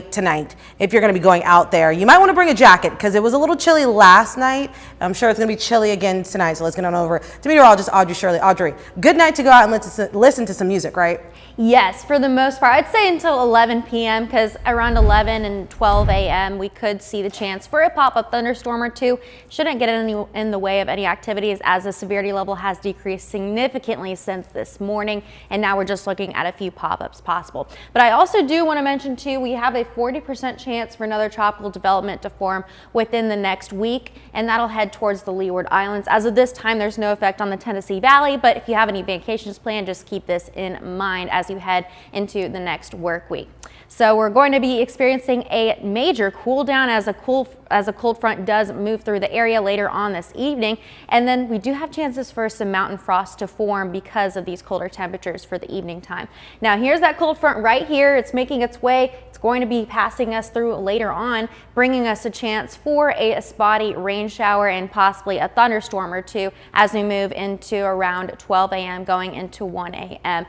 tonight. If you're going to be going out there, you might want to bring a jacket because it was a little chilly last night. I'm sure it's going to be chilly again tonight. So let's get on over to meteorologist Audrey. Shirley. Audrey, good night to go out and listen to some music, right? Yes, for the most part. I'd say until 11 p.m. because around 11 and 12 a.m. we could see the chance for a pop-up thunderstorm or two. Shouldn't get in the way of any activities as the severity level has decreased significantly since this morning, and now we're just looking at a few pop-ups possible. But I also do want to mention too, we have a 40% chance for another tropical development to form within the next week, and that'll head towards the Leeward Islands. As of this time, there's no effect on the Tennessee Valley, but if you have any vacations planned, just keep this in mind as you head into the next work week. So we're going to be experiencing a major cool down as a cold front does move through the area later on this evening, and then we do have chances for some mountain frost to form because of these colder temperatures for the evening time. Now here's that cold front right here. It's making its way. It's going to be passing us through later on, bringing us a chance for a spotty rain shower and possibly a thunderstorm or two as we move into around 12 a.m. going into 1 a.m.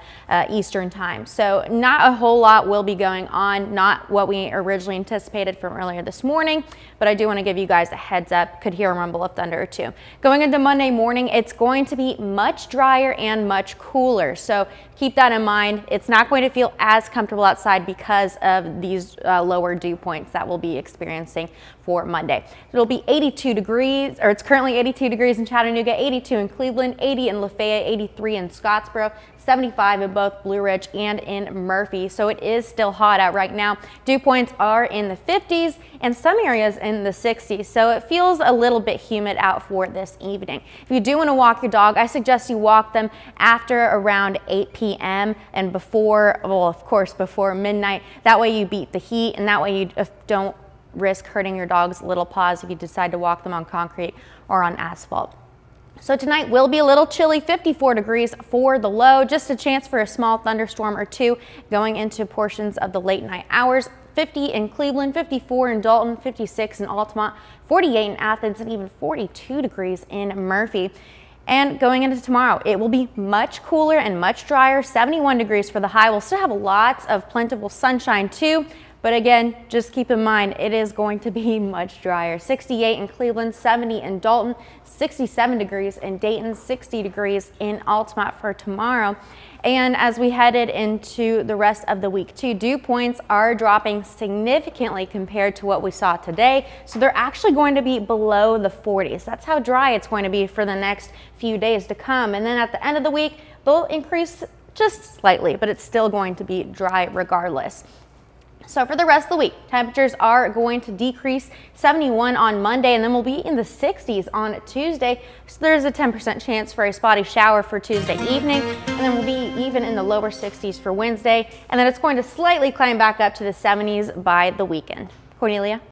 Eastern time. So not a whole lot will be going on, not what we originally anticipated from earlier this morning, but I do want to give you guys a heads up. Could hear a rumble of thunder or two. Going into Monday morning, it's going to be much drier and much cooler. So keep that in mind. It's not going to feel as comfortable outside because of these lower dew points that we'll be experiencing for Monday. It'll be 82 degrees, or it's currently 82 degrees in Chattanooga, 82 in Cleveland, 80 in Lafayette, 83 in Scottsboro, 75 in both Blue Ridge and in Murphy. So it is still hot out right now. Dew points are in the 50s and some areas in the 60s. So it feels a little bit humid out for this evening. If you do want to walk your dog, I suggest you walk them after around 8 p.m. and before, well, of course, before midnight. That way you beat the heat, and that way you don't risk hurting your dog's little paws if you decide to walk them on concrete or on asphalt. So tonight will be a little chilly, 54 degrees for the low, just a chance for a small thunderstorm or two going into portions of the late night hours. 50 in Cleveland, 54 in Dalton, 56 in Altamont, 48 in Athens, and even 42 degrees in Murphy. And going into tomorrow, it will be much cooler and much drier, 71 degrees for the high. We'll still have lots of plentiful sunshine too. But again, just keep in mind, it is going to be much drier. 68 in Cleveland, 70 in Dalton, 67 degrees in Dayton, 60 degrees in Altamont for tomorrow. And as we headed into the rest of the week too, dew points are dropping significantly compared to what we saw today. So they're actually going to be below the 40s. That's how dry it's going to be for the next few days to come. And then at the end of the week, they'll increase just slightly, but it's still going to be dry regardless. So for the rest of the week, temperatures are going to decrease, 71 on Monday, and then we'll be in the 60s on Tuesday. So there's a 10% chance for a spotty shower for Tuesday evening, and then we'll be even in the lower 60s for Wednesday, and then it's going to slightly climb back up to the 70s by the weekend. Cornelia?